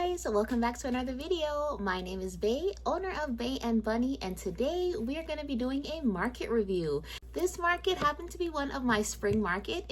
guys, welcome back to another video. My name is Bay, owner of Bay and Bunny, and today we are going to be doing a market review. This market happened to be one of my spring markets.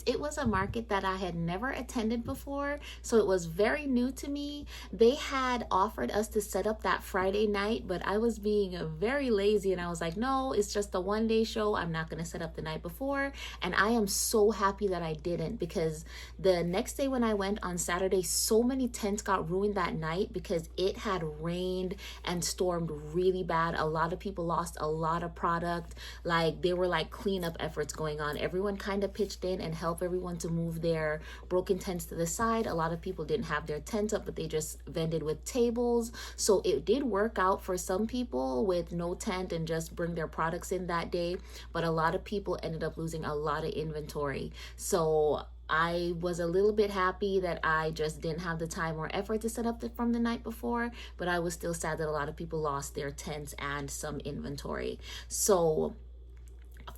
It was a market that I had never attended before, so it was very new to me. They had offered us to set up that Friday night, but I was being very lazy and I was like, no, it's just a one-day show. I'm not going to set up the night before. And I am so happy that I didn't, because the next day when I went on Saturday, so many tents got ruined that night because it had rained and stormed really bad. A lot of people lost a lot of product. Like, there were like cleanup efforts going on. Everyone kind of pitched in and helped everyone to move their broken tents to the side. A lot of people didn't have their tents up, but they just vended with tables. So it did work out for some people with no tent and just bring their products in that day. But a lot of people ended up losing a lot of inventory. So I was a little bit happy that I just didn't have the time or effort to set up from the night before, but I was still sad that a lot of people lost their tents and some inventory. So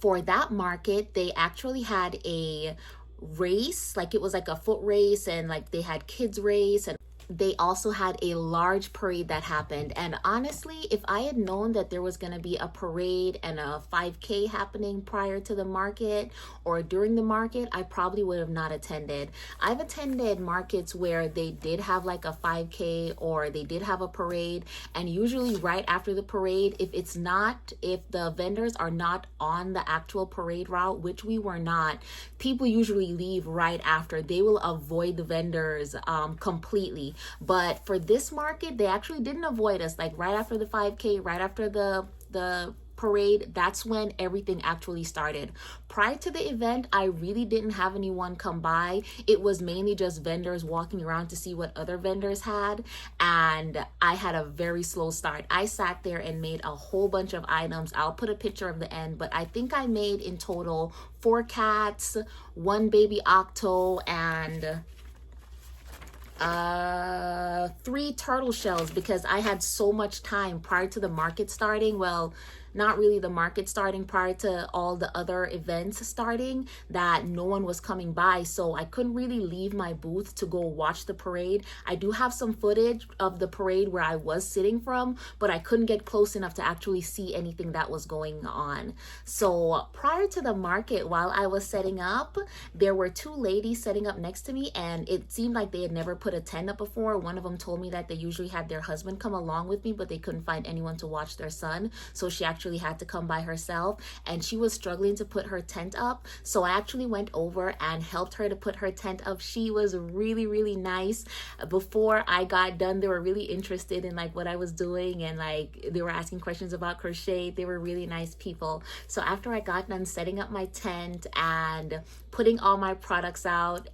for that market, they actually had a race, like it was like a foot race, and like they had kids race, and they also had a large parade that happened. And honestly, if I had known that there was going to be a parade and a 5K happening prior to the market or during the market, I probably would have not attended. I've attended markets where they did have like a 5K or they did have a parade, and usually right after the parade, if the vendors are not on the actual parade route, which we were not, people usually leave right after. They will avoid the vendors completely. But for this market, they actually didn't avoid us. Like right after the 5K, right after the parade, that's when everything actually started. Prior to the event, I really didn't have anyone come by. It was mainly just vendors walking around to see what other vendors had, and I had a very slow start. I sat there and made a whole bunch of items. I'll put a picture of the end, but I think I made in total 4 cats, 1 baby octo, and 3 turtle shells, because I had so much time prior to the market starting. Well, not really the market starting, prior to all the other events starting, that no one was coming by, so I couldn't really leave my booth to go watch the parade. I do have some footage of the parade where I was sitting from, but I couldn't get close enough to actually see anything that was going on. So prior to the market, while I was setting up, there were 2 ladies setting up next to me, and it seemed like they had never put a tent up before. One of them told me that they usually had their husband come along with me, but they couldn't find anyone to watch their son, so she actually had to come by herself, and she was struggling to put her tent up. So I actually went over and helped her to put her tent up. She was really nice. Before I got done, they were really interested in like what I was doing, and like they were asking questions about crochet. They were really nice people. So after I got done setting up my tent and putting all my products out,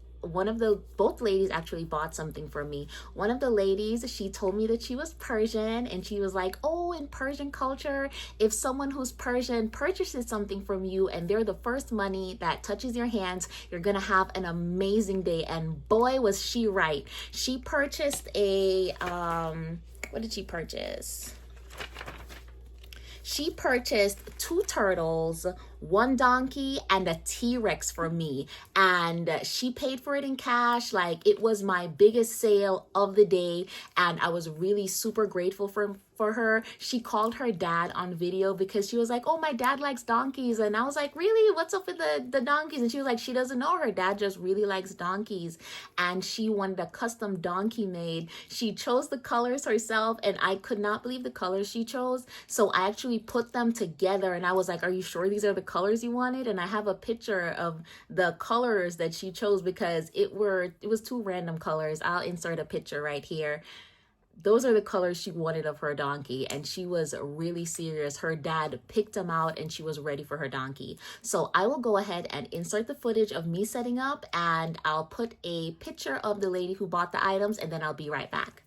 both ladies actually bought something from me. One of the ladies, she told me that she was Persian, and she was like, oh, in Persian culture, if someone who's Persian purchases something from you and they're the first money that touches your hands, you're gonna have an amazing day. And boy, was she right. She purchased what did she purchase? She purchased 2 turtles, 1 donkey, and a T-Rex for me. And she paid for it in cash. Like, it was my biggest sale of the day, and I was really super grateful for her. She called her dad on video because she was like, oh, my dad likes donkeys. And I was like, really? What's up with the donkeys? And she was like, she doesn't know, her dad just really likes donkeys. And she wanted a custom donkey made. She chose the colors herself, and I could not believe the colors she chose. So I actually put them together, and I was like, are you sure these are the colors you wanted? And I have a picture of the colors that she chose, because it was 2 random colors. I'll insert a picture right here. Those are the colors she wanted of her donkey, and she was really serious. Her dad picked them out, and she was ready for her donkey. So I will go ahead and insert the footage of me setting up, and I'll put a picture of the lady who bought the items, and then I'll be right back.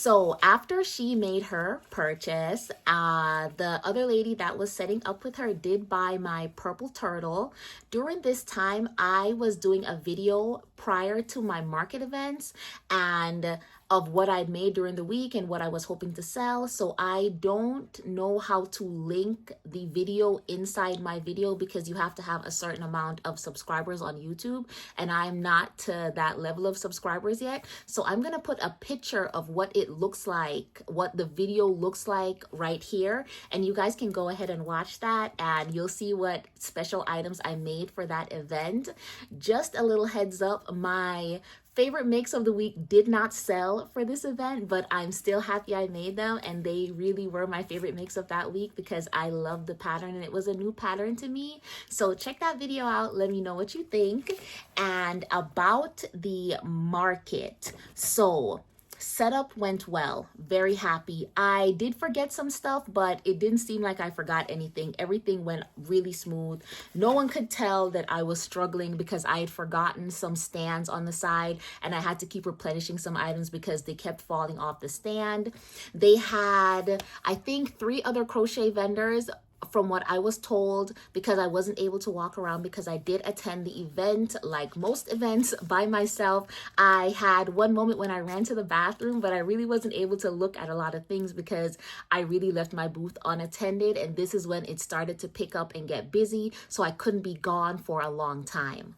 So after she made her purchase, the other lady that was setting up with her did buy my purple turtle. During this time, I was doing a video prior to my market events and of what I'd made during the week and what I was hoping to sell. So I don't know how to link the video inside my video because you have to have a certain amount of subscribers on YouTube, and I'm not to that level of subscribers yet. So I'm gonna put a picture of what it looks like, what the video looks like right here, and you guys can go ahead and watch that and you'll see what special items I made for that event. Just a little heads up, my favorite makes of the week did not sell for this event, but I'm still happy I made them, and they really were my favorite makes of that week because I love the pattern and it was a new pattern to me. So check that video out, let me know what you think. And about the market, so setup went well, very happy. I did forget some stuff, but it didn't seem like I forgot anything. Everything went really smooth. No one could tell that I was struggling because I had forgotten some stands on the side and I had to keep replenishing some items because they kept falling off the stand. They had, I think, 3 other crochet vendors from what I was told, because I wasn't able to walk around because I did attend the event like most events by myself. I had one moment when I ran to the bathroom, but I really wasn't able to look at a lot of things because I really left my booth unattended, and this is when it started to pick up and get busy, so I couldn't be gone for a long time.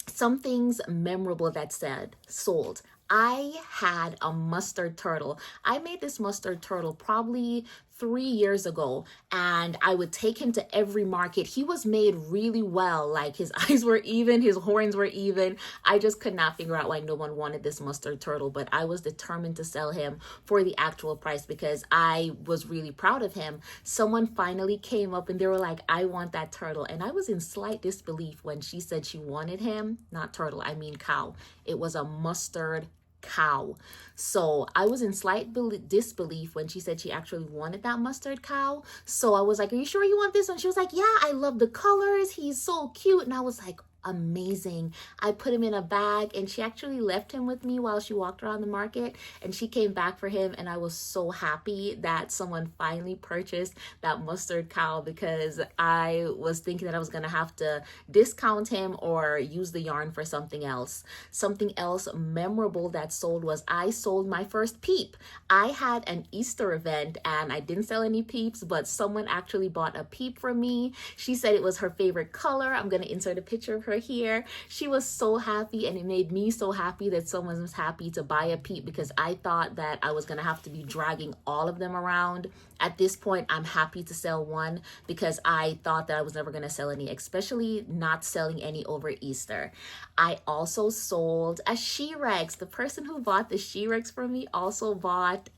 Some things memorable that said sold. I had a mustard turtle. I made this mustard turtle probably 3 years ago, and I would take him to every market. He was made really well, like his eyes were even, his horns were even. I just could not figure out why no one wanted this mustard turtle, but I was determined to sell him for the actual price because I was really proud of him. Someone finally came up and they were like, I want that turtle. And I was in slight disbelief when she said she wanted him. Not turtle, I mean cow. It was a mustard cow. So I was in slight disbelief when she said she actually wanted that mustard cow. So I was like, are you sure you want this one? She was like, yeah, I love the colors. He's so cute. And I was like, amazing. I put him in a bag, and she actually left him with me while she walked around the market, and she came back for him, and I was so happy that someone finally purchased that mustard cow because I was thinking that I was gonna have to discount him or use the yarn for something else. Something else memorable that sold was I sold my first peep. I had an Easter event and I didn't sell any peeps, but someone actually bought a peep from me. She said it was her favorite color. I'm gonna insert a picture of her here. She was so happy, and it made me so happy that someone was happy to buy a peep because I thought that I was gonna have to be dragging all of them around. At this point, I'm happy to sell one because I thought that I was never gonna sell any, especially not selling any over Easter. I also sold a she-rex. The person who bought the she-rex from me also bought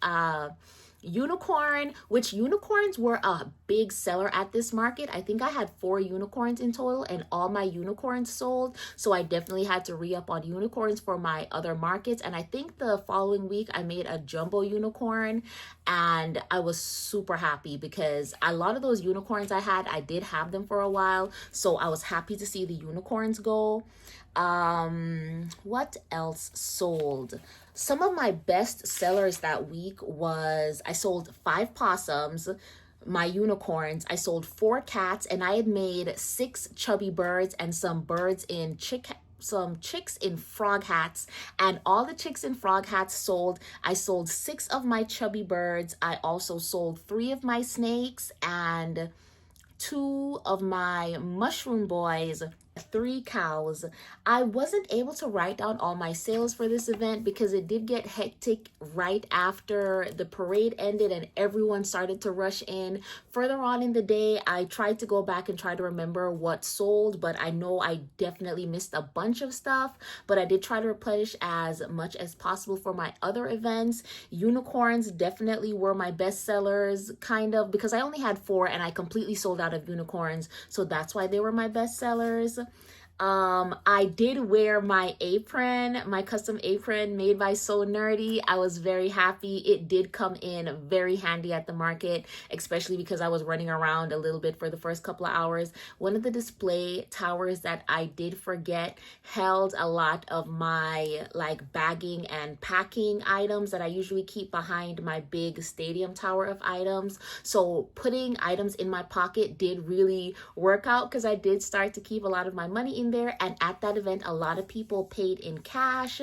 unicorn, which unicorns were a big seller at this market. I think I had 4 unicorns in total, and all my unicorns sold, so I definitely had to re-up on unicorns for my other markets. And I think the following week I made a jumbo unicorn, and I was super happy because a lot of those unicorns I did have them for a while, so I was happy to see the unicorns go. What else sold? Some of my best sellers that week was I sold 5 possums, my unicorns. I sold 4 cats, and I had made 6 chubby birds and some birds in some chicks in frog hats, and all the chicks in frog hats sold. I sold 6 of my chubby birds. I also sold 3 of my snakes and 2 of my mushroom boys, 3 cows. I wasn't able to write down all my sales for this event because it did get hectic right after the parade ended and everyone started to rush in. Further on in the day, I tried to go back and try to remember what sold, but I know I definitely missed a bunch of stuff, but I did try to replenish as much as possible for my other events. Unicorns definitely were my best sellers, kind of, because I only had 4 and I completely sold out of unicorns, so that's why they were my best sellers. I did wear my apron, my custom apron made by So Nerdy. I was very happy. It did come in very handy at the market, especially because I was running around a little bit for the first couple of hours. One of the display towers that I did forget held a lot of my like bagging and packing items that I usually keep behind my big stadium tower of items. So putting items in my pocket did really work out because I did start to keep a lot of my money in there. And at that event, a lot of people paid in cash.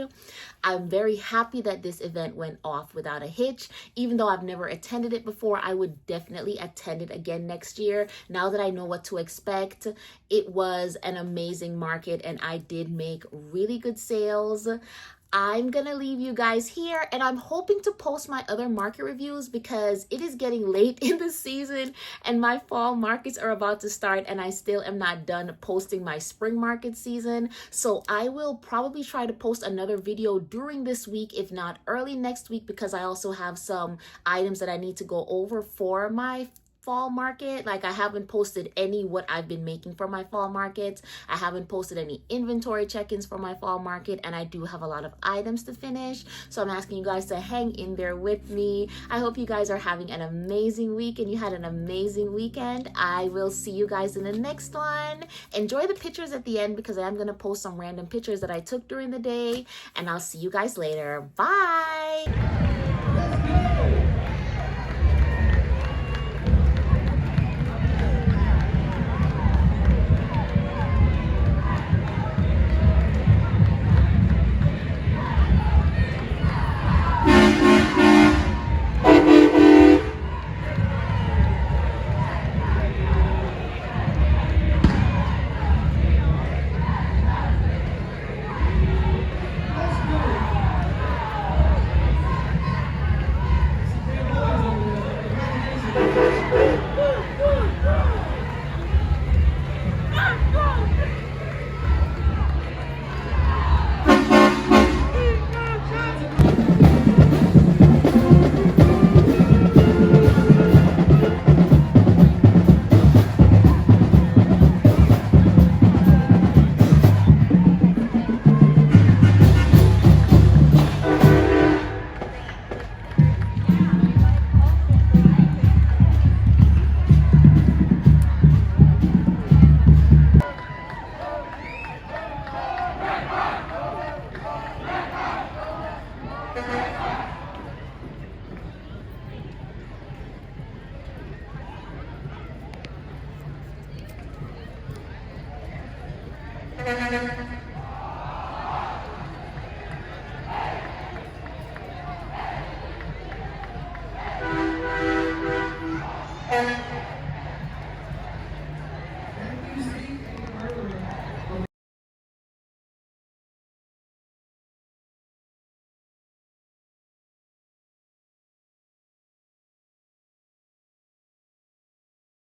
I'm very happy that this event went off without a hitch. Even though I've never attended it before, I would definitely attend it again next year. Now that I know what to expect, it was an amazing market and I did make really good sales. I'm gonna leave you guys here, and I'm hoping to post my other market reviews because it is getting late in the season and my fall markets are about to start, and I still am not done posting my spring market season. So I will probably try to post another video during this week, if not early next week, because I also have some items that I need to go over for my fall market. Like, I haven't posted any what I've been making for my fall markets. I haven't posted any inventory check-ins for my fall market, and I do have a lot of items to finish. So I'm asking you guys to hang in there with me. I hope you guys are having an amazing week and you had an amazing weekend. I will see you guys in the next one. Enjoy the pictures at the end because I am going to post some random pictures that I took during the day, and I'll see you guys later. Bye. Thank you.